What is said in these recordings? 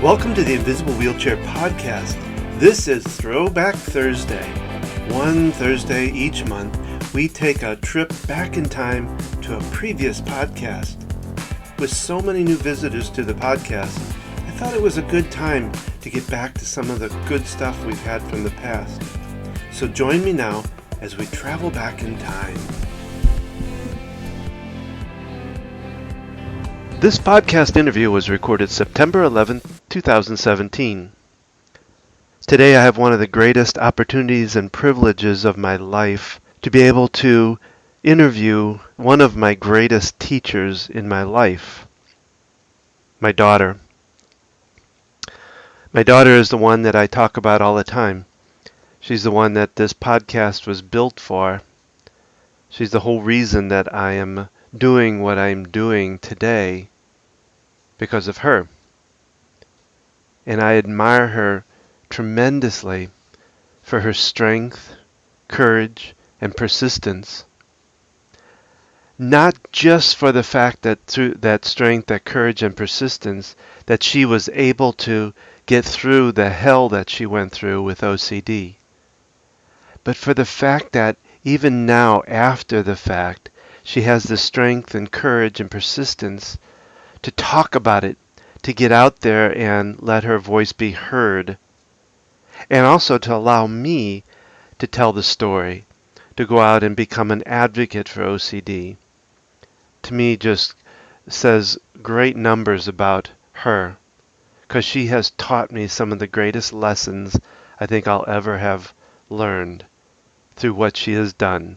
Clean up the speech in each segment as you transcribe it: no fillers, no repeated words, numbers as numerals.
Welcome to the Invisible Wheelchair Podcast. This is Throwback Thursday. One Thursday each month, we take a trip back in time to a previous podcast. With so many new visitors to the podcast, I thought it was a good time to get back to some of the good stuff we've had from the past. So join me now as we travel back in time. This podcast interview was recorded September 11th, 2017. Today I have one of the greatest opportunities and privileges of my life to be able to interview one of my greatest teachers in my life, my daughter. My daughter is the one that I talk about all the time. She's the one that this podcast was built for. She's the whole reason that I am doing what I'm doing today because of her. And I admire her tremendously for her strength, courage, and persistence. Not just for the fact that through that strength, that courage, and persistence, that she was able to get through the hell that she went through with OCD, but for the fact that even now, after the fact, she has the strength and courage and persistence to talk about it, to get out there and let her voice be heard, and also to allow me to tell the story, to go out and become an advocate for OCD. To me, just says great numbers about her, because she has taught me some of the greatest lessons I think I'll ever have learned through what she has done.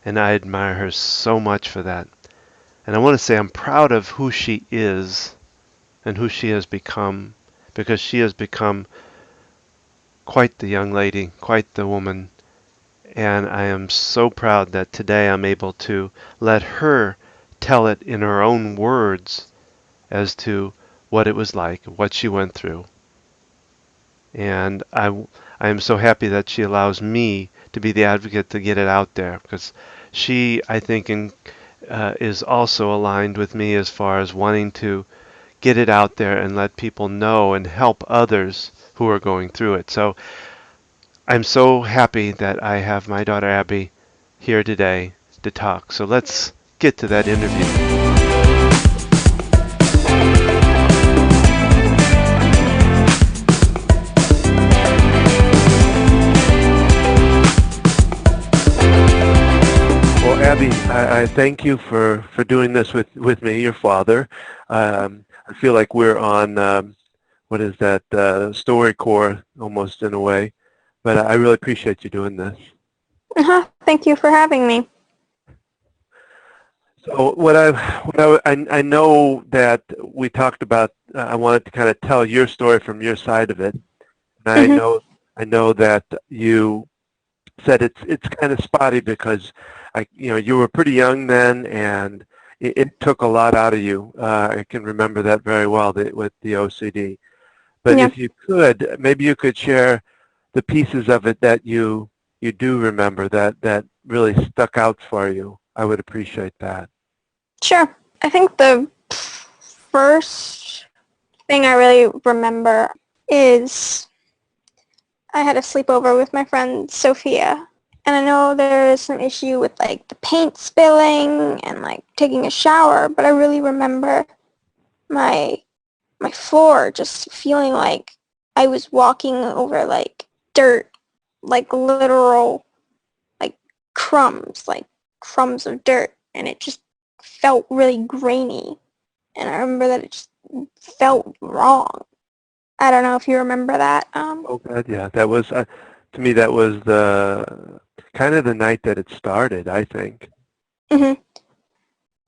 And I admire her so much for that. And I want to say I'm proud of who she is and who she has become, because she has become quite the young lady, quite the woman. And I am so proud that today I'm able to let her tell it in her own words as to what it was like, what she went through. And I am so happy that she allows me to be the advocate to get it out there, because she, I think, is also aligned with me as far as wanting to get it out there and let people know and help others who are going through it. So I'm so happy that I have my daughter Abby here today to talk. So let's get to that interview. Abby, I thank you for doing this with me, your father. I feel like we're on, StoryCorps almost in a way, but I really appreciate you doing this. Thank you for having me. So I know that we talked about, I wanted to kind of tell your story from your side of it. And I know that you said it's kind of spotty because you were pretty young then, and it took a lot out of you. I can remember that very well with the OCD. But if you could, maybe you could share the pieces of it that you do remember that really stuck out for you. I would appreciate that. Sure. I think the first thing I really remember is I had a sleepover with my friend Sophia. And I know there is some issue with like the paint spilling and like taking a shower, but I really remember my floor just feeling like I was walking over like dirt, like literal like crumbs of dirt, and it just felt really grainy. And I remember that it just felt wrong. I don't know if you remember that. Oh God, yeah, that was to me that was the kind of the night that it started, I think. I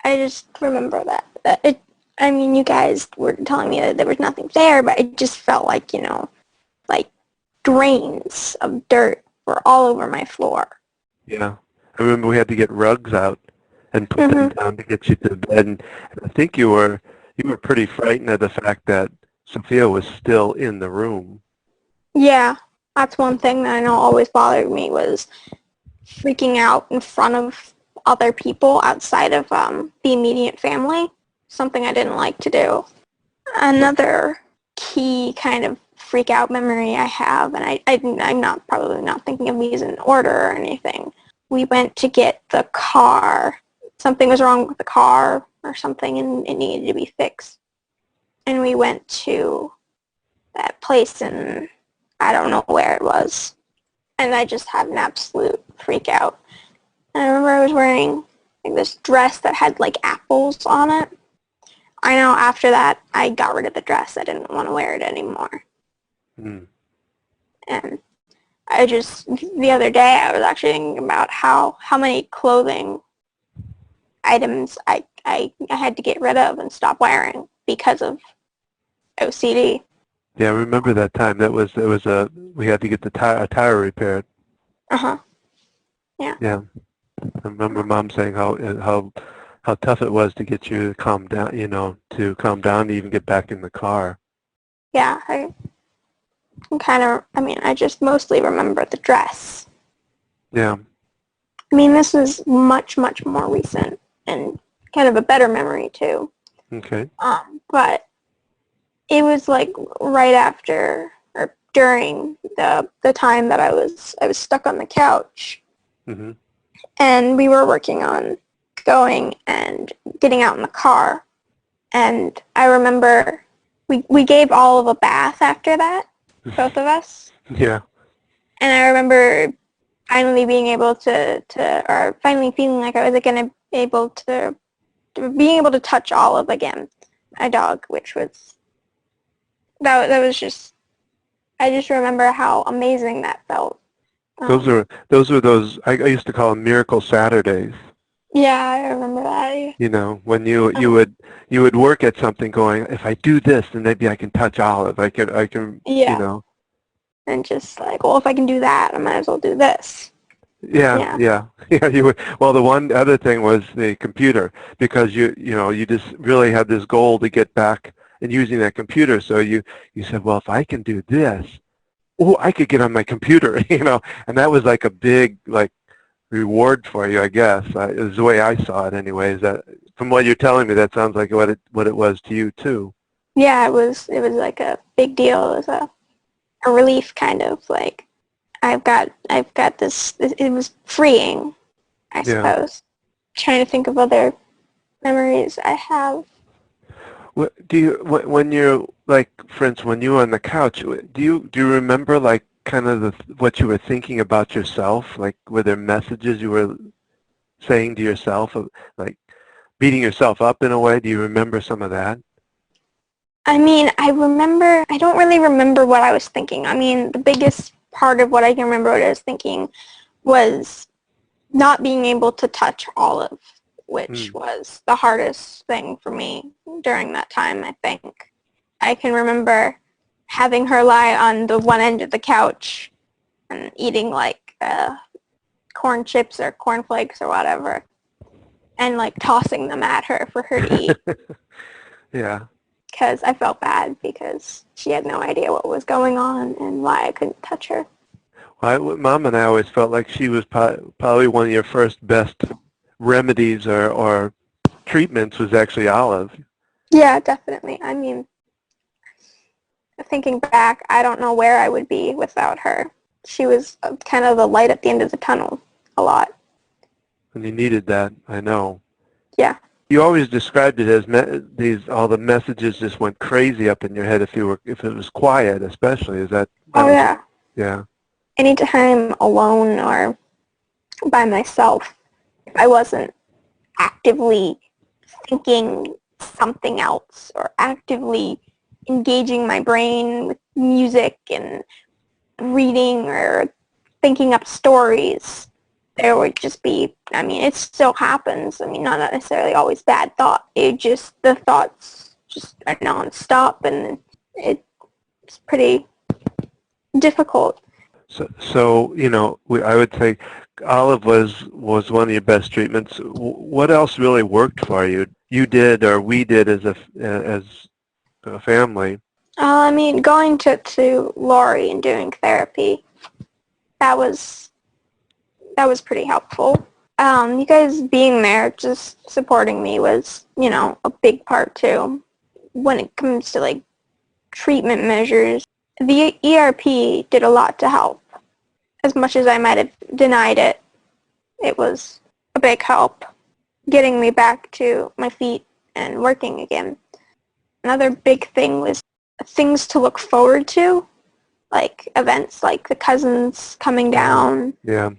just remember that you guys were telling me that there was nothing there, but it just felt like, like grains of dirt were all over my floor. Yeah. I remember we had to get rugs out and put them down to get you to bed. And I think you were pretty frightened of the fact that Sophia was still in the room. Yeah. That's one thing that I know always bothered me, was freaking out in front of other people outside of the immediate family. Something I didn't like to do. Another key kind of freak out memory I have, and I'm not probably not thinking of these in order or anything. We went to get the car. Something was wrong with the car or something, and it needed to be fixed. And we went to that place, and I don't know where it was. And I just had an absolute freak out. And I remember I was wearing like this dress that had like apples on it. I know after that I got rid of the dress. I didn't want to wear it anymore. Mm. And I just, the other day I was actually thinking about how many clothing items I had to get rid of and stop wearing because of OCD. Yeah, I remember that time. We had to get a tire repaired. Uh-huh. Yeah. Yeah. I remember Mom saying how tough it was to get you to calm down, to even get back in the car. Yeah, I just mostly remember the dress. Yeah. I mean, this is much, much more recent and kind of a better memory too. Okay. But it was like right after or during the time that I was stuck on the couch. Mm-hmm. And we were working on going and getting out in the car. And I remember we gave Olive a bath after that, both of us. Yeah. And I remember finally being able or finally feeling like I was going to be able to, being able to touch Olive again, my dog, which was, that was just, I just remember how amazing that felt. Those were those I used to call them miracle Saturdays. Yeah, I remember that. When you would work at something going, if I do this, then maybe I can touch Olive. I can. Yeah. And just like, well, if I can do that, I might as well do this. Yeah. Yeah, you would. Well, the one other thing was the computer, because you just really had this goal to get back and using that computer. So you said, well, if I can do this, oh, I could get on my computer, and that was like a big reward for you, I guess. It was the way I saw it, anyways. That from what you're telling me, that sounds like what it was to you too. Yeah, it was like a big deal. It was a relief, kind of like I've got this. It was freeing, I suppose. Trying to think of other memories I have. When you're for instance, when you were on the couch, do you remember kind of what you were thinking about yourself? Like, were there messages you were saying to yourself, like beating yourself up in a way? Do you remember some of that? I mean, I don't really remember what I was thinking. I mean, the biggest part of what I can remember what I was thinking was not being able to touch Olive, which was the hardest thing for me during that time, I think. I can remember having her lie on the one end of the couch and eating corn chips or cornflakes or whatever, and tossing them at her for her to eat. Yeah. Because I felt bad because she had no idea what was going on and why I couldn't touch her. Well, Mom and I always felt like she was probably one of your first best remedies or treatments was actually Olive. Yeah, definitely. I mean, thinking back, I don't know where I would be without her. She was kind of the light at the end of the tunnel a lot. And you needed that, I know. Yeah. You always described it as all the messages just went crazy up in your head if it was quiet, especially. Is that? Yeah. Yeah. Anytime alone or by myself, if I wasn't actively thinking something else or actively engaging my brain with music and reading or thinking up stories, there would just be, I mean, it still happens. I mean, not necessarily always bad thought. The thoughts just are nonstop, and it's pretty difficult. So I would say Olive was one of your best treatments. What else really worked for you? You did, or we did as a family? I mean, going to Lori and doing therapy, that was pretty helpful. You guys being there, just supporting me was, a big part too. When it comes to treatment measures, the ERP did a lot to help. As much as I might have denied it, it was a big help getting me back to my feet and working again. Another big thing was things to look forward to, like events like the cousins coming down. Yeah.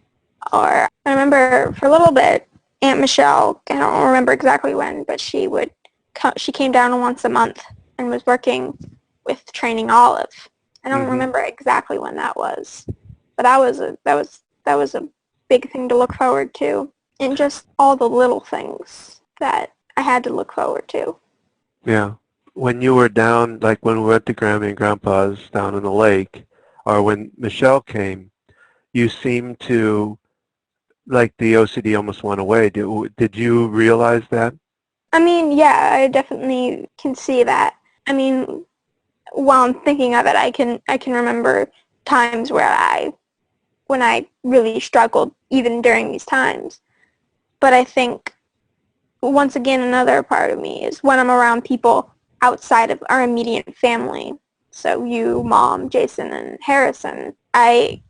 Or I remember for a little bit, Aunt Michelle, I don't remember exactly when, but she came down once a month and was working with Training Olive. I don't remember exactly when that was, but that was a big thing to look forward to, and just all the little things that I had to look forward to. Yeah. When you were down, like when we went to Grammy and Grandpa's down in the lake, or when Michelle came, you seemed to, like the OCD almost went away. Did you realize that? I mean, yeah, I definitely can see that. I mean, while I'm thinking of it, I can remember times when I really struggled even during these times. But I think, once again, another part of me is when I'm around people outside of our immediate family. So you, Mom, Jason, and Harrison, I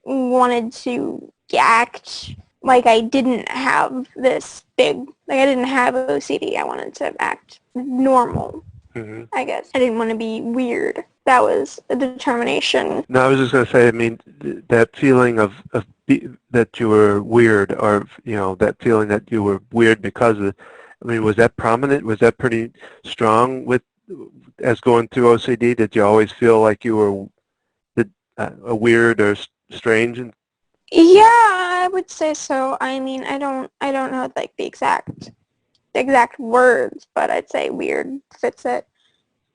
wanted to act like I didn't have I didn't have OCD. I wanted to act normal, I guess. I didn't want to be weird. That was a determination. No, I was just going to say, I mean, that feeling that you were weird, or, that feeling that you were weird because of, I mean, was that prominent? Was that pretty strong as going through OCD? Did you always feel like you were weird or strange? Yeah, I would say so. I mean, I don't know like the exact words, but I'd say weird fits it.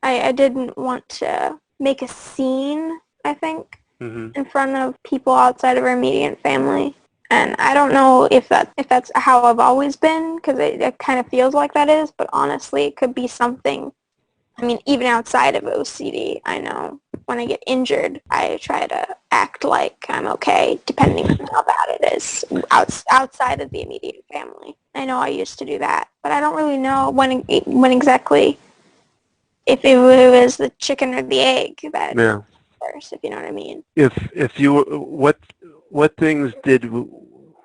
I didn't want to make a scene, I think, in front of people outside of our immediate family. And I don't know if that's how I've always been, because it kind of feels like that is, but honestly, it could be something. I mean, even outside of OCD, I know when I get injured, I try to act like I'm okay, depending on how bad it is, outside of the immediate family. I know I used to do that, but I don't really know when exactly, if it was the chicken or the egg that first, if you know what I mean. If you were, what things did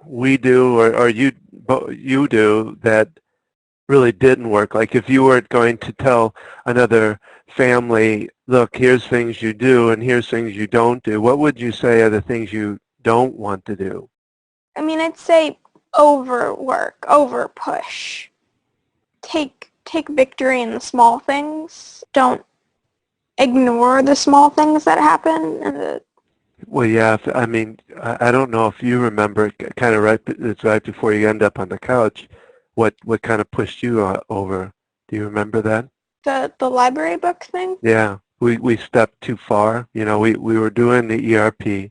we do, or you do that really didn't work? Like if you were going to tell another family, look, here's things you do and here's things you don't do, what would you say are the things you don't want to do? I mean, I'd say overwork, over push. Take victory in the small things. Don't ignore the small things that happen. Well, yeah, I mean, I don't know if you remember, kind of it's right before you end up on the couch, what kind of pushed you over. Do you remember that? The library book thing? Yeah, we stepped too far. We were doing the ERP,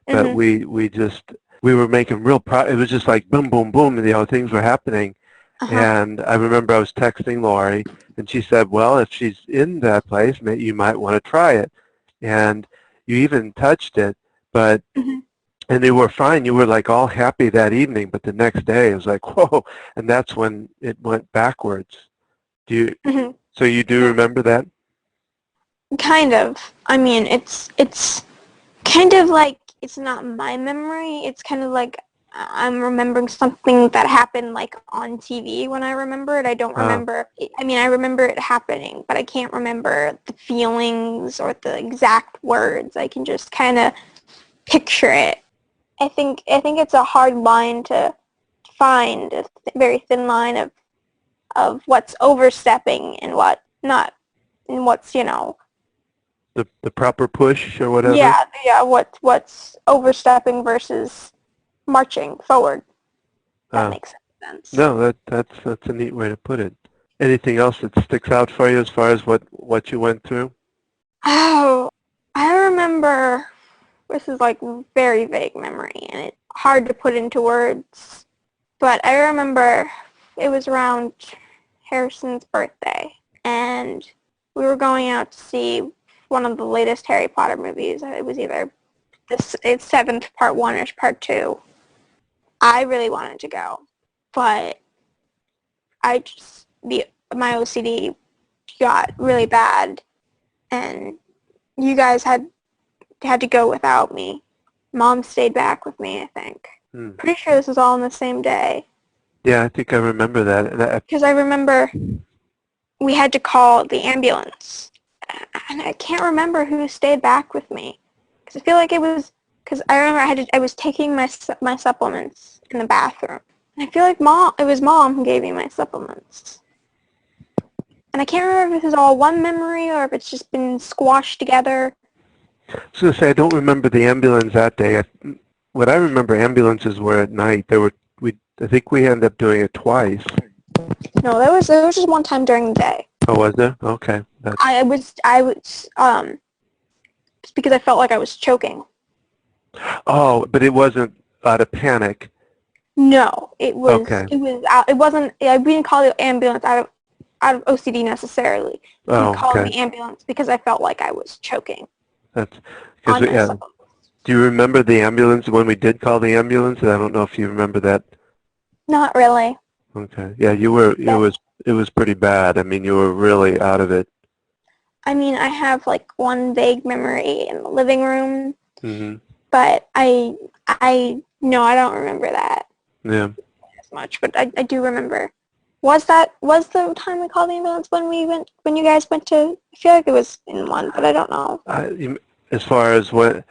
but we were making it was just like boom, boom, boom, and things were happening. And I remember I was texting Lori, and she said, well, if she's in that place, you might want to try it. And you even touched it, but and you were fine. You were like all happy that evening, but the next day it was like, whoa, and that's when it went backwards. So you do remember that? Kind of. I mean, it's kind of like it's not my memory. It's kind of like I'm remembering something that happened like on TV when I remember it. I don't remember. I mean, I remember it happening, but I can't remember the feelings or the exact words. I can just kind of picture it. I think it's a hard line to find, a very thin line of what's overstepping and what not, and what's, The proper push or whatever? Yeah, what's overstepping versus marching forward. That makes sense. No, that's a neat way to put it. Anything else that sticks out for you as far as what you went through? Oh, I remember, this is like very vague memory and it's hard to put into words, but I remember it was around Harrison's birthday and we were going out to see one of the latest Harry Potter movies. It was either it's seventh part 1 or part 2. I really wanted to go, but my OCD got really bad and you guys had to go without me. Mom stayed back with me, I think. Hmm. Pretty sure this was all on the same day. Yeah, I think I remember that. Because I remember we had to call the ambulance. And I can't remember who stayed back with me. Because I feel like it was, because I remember I was taking my supplements in the bathroom. And I feel like it was Mom who gave me my supplements. And I can't remember if this is all one memory or if it's just been squashed together. I was going to say, I don't remember the ambulance that day. What I remember, ambulances were at night. I think we ended up doing it twice. No, there was just one time during the day. Oh, was there? Okay. I was just because I felt like I was choking. Oh, but it wasn't out of panic. No, it was. Okay. It wasn't. We didn't call the ambulance out of OCD necessarily. Oh, We called okay. the ambulance because I felt like I was choking. That's On because my supplements. Do you remember the ambulance when we did call the ambulance? I don't know if you remember that. Not really. Okay. Yeah, you were. It was pretty bad. I mean, you were really out of it. I mean, I have like one vague memory in the living room, Mm-hmm. but no, I don't remember that Yeah. as much. But I do remember. Was the time we called the ambulance when you guys went to? I feel like it was in one, but I don't know. As far as what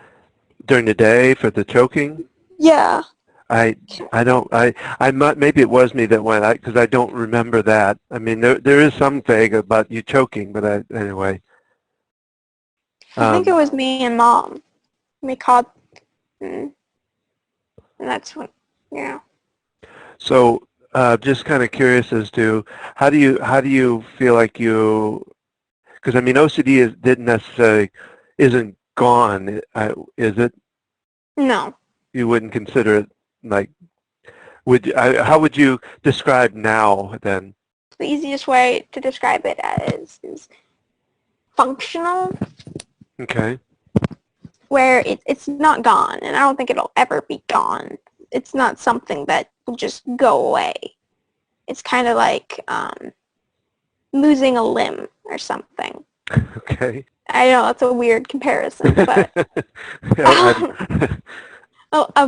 during the day for the choking, Yeah. I don't maybe it was me that went because I don't remember that. I mean, there is some vague about you choking, but anyway. I think it was me and Mom. We called, and that's when, yeah. So, just kind of curious as to how do you feel like because I mean OCD didn't necessarily isn't gone, is it? No. You wouldn't consider it like how would you describe now then? The easiest way to describe it is functional, Okay. where it's not gone, and I don't think it'll ever be gone. It's not something that will just go away. It's kind of like losing a limb or something. Okay. I know that's a weird comparison, but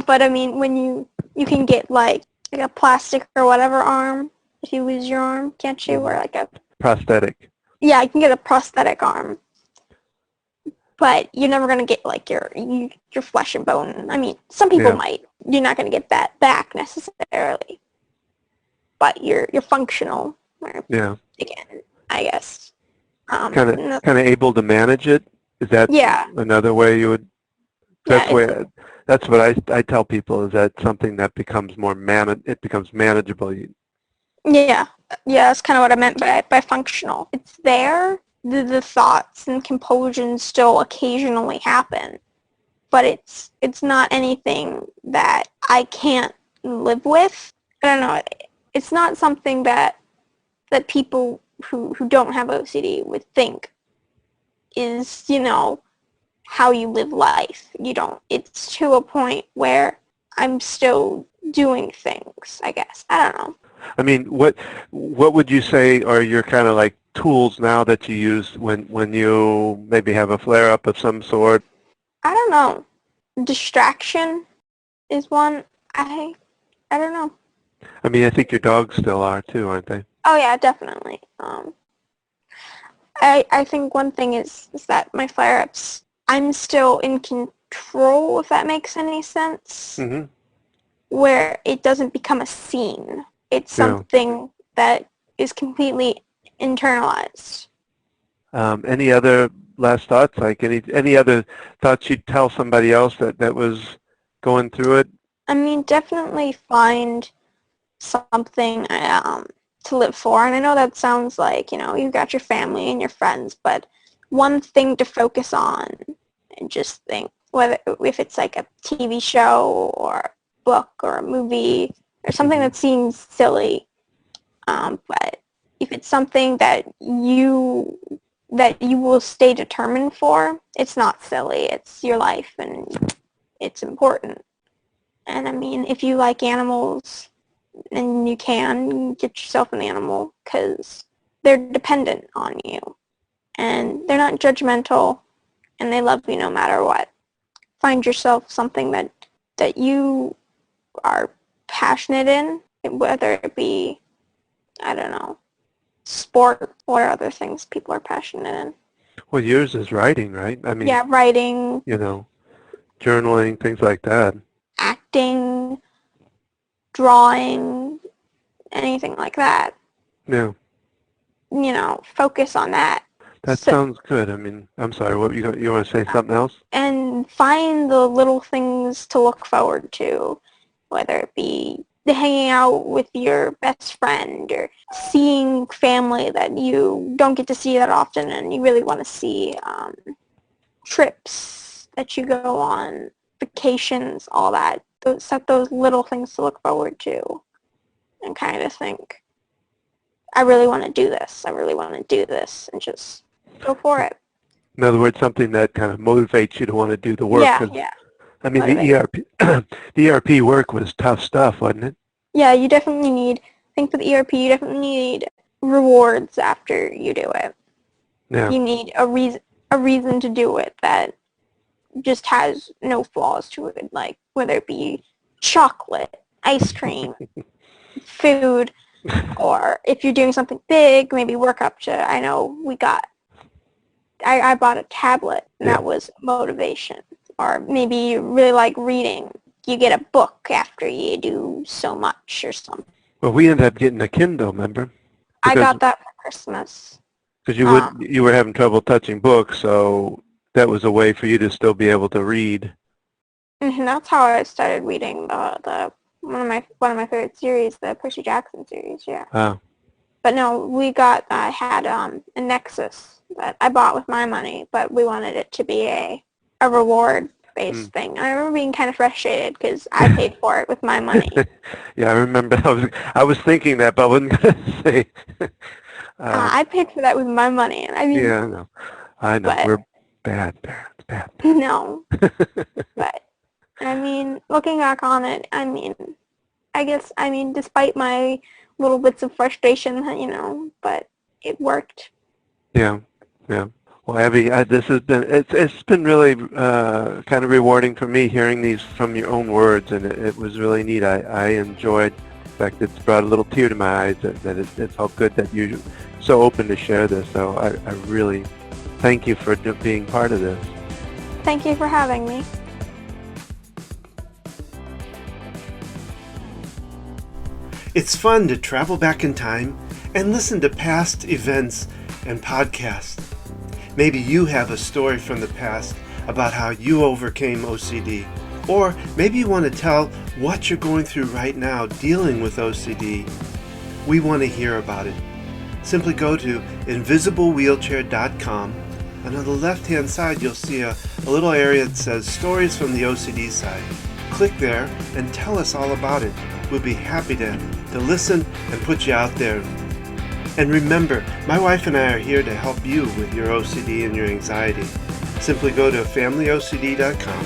but I mean, when you can get like a plastic or whatever arm if you lose your arm, can't you? Or like a prosthetic. Yeah, you can get a prosthetic arm, but you're never gonna get like your flesh and bone. I mean, some people might. You're not gonna get that back necessarily, but you're functional. Yeah. Again, I guess. Kind of able to manage it. Is that another way you would? That's what I tell people is that something that becomes it becomes manageable. Yeah, that's kind of what I meant by functional. It's there. The thoughts and compulsions still occasionally happen, but it's not anything that I can't live with. I don't know. It's not something that people who don't have OCD would think is, how you live life. You don't. It's to a point where I'm still doing things, I guess. I don't know. I mean, what would you say are your kind of like tools now that you use when you maybe have a flare-up of some sort? I don't know. Distraction is one. I don't know. I mean, I think your dogs still are too, aren't they? Oh yeah, definitely. I think one thing is that my flare-ups, I'm still in control, if that makes any sense. Mm-hmm. Where it doesn't become a scene. It's something that is completely internalized. Any other last thoughts? Like any other thoughts you'd tell somebody else that was going through it? I mean, definitely find something to live for. And I know that sounds like, you've got your family and your friends, but one thing to focus on and just think, whether if it's like a TV show or a book or a movie or something that seems silly, but if it's something that you will stay determined for, it's not silly. It's your life and it's important. And I mean, if you like animals, and you can get yourself an animal because they're dependent on you. and they're not judgmental, and they love you no matter what. Find yourself something that you are passionate in, whether it be, I don't know, sport or other things people are passionate in. Well, yours is writing, right? I mean, Yeah, writing, journaling, things like that. acting, drawing, anything like that. Yeah. Focus on that. That sounds good. I mean, I'm sorry, what you want to say something else? And find the little things to look forward to, whether it be hanging out with your best friend or seeing family that you don't get to see that often and you really want to see, trips that you go on, vacations, all that. Set those little things to look forward to and kind of think, I really want to do this. I really want to do this, and just go for it. In other words, something that kind of motivates you to want to do the work. Yeah. I mean, the ERP work was tough stuff, wasn't it? Yeah, you definitely need, I think for the ERP, you definitely need rewards after you do it. Yeah. You need a reason to do it that just has no flaws to it, like whether it be chocolate, ice cream, food, or if you're doing something big, maybe work up to, I know I bought a tablet, and that was motivation. Or maybe you really like reading. You get a book after you do so much or something. Well, we ended up getting a Kindle, remember? I got that for Christmas. Because you were having trouble touching books, so that was a way for you to still be able to read. Mm-hmm, that's how I started reading the one of my favorite series, the Percy Jackson series. Yeah. Oh. But no, I had a Nexus that I bought with my money, but we wanted it to be a reward-based thing. I remember being kind of frustrated because I paid for it with my money. Yeah, I remember. I was thinking that, but I wasn't going to say. I paid for that with my money, and I mean. Yeah, I know. We're bad parents. Bad. No, but I mean, looking back on it, despite my little bits of frustration, but it worked. Yeah. Well, Abby, it's been really kind of rewarding for me hearing these from your own words, and it was really neat. I enjoyed. In fact, it's brought a little tear to my eyes that it felt good that you're so open to share this. So I really thank you for being part of this. Thank you for having me. It's fun to travel back in time and listen to past events and podcasts. Maybe you have a story from the past about how you overcame OCD. Or maybe you want to tell what you're going through right now dealing with OCD. We want to hear about it. Simply go to invisiblewheelchair.com, and on the left-hand side you'll see a little area that says Stories from the OCD Side. Click there and tell us all about it. We'll be happy to listen and put you out there. And remember, my wife and I are here to help you with your OCD and your anxiety. Simply go to familyocd.com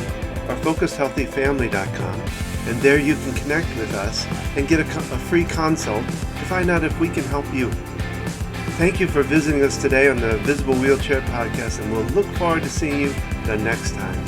or focusedhealthyfamily.com, and there you can connect with us and get a free consult to find out if we can help you. Thank you for visiting us today on the Visible Wheelchair Podcast, and we'll look forward to seeing you the next time.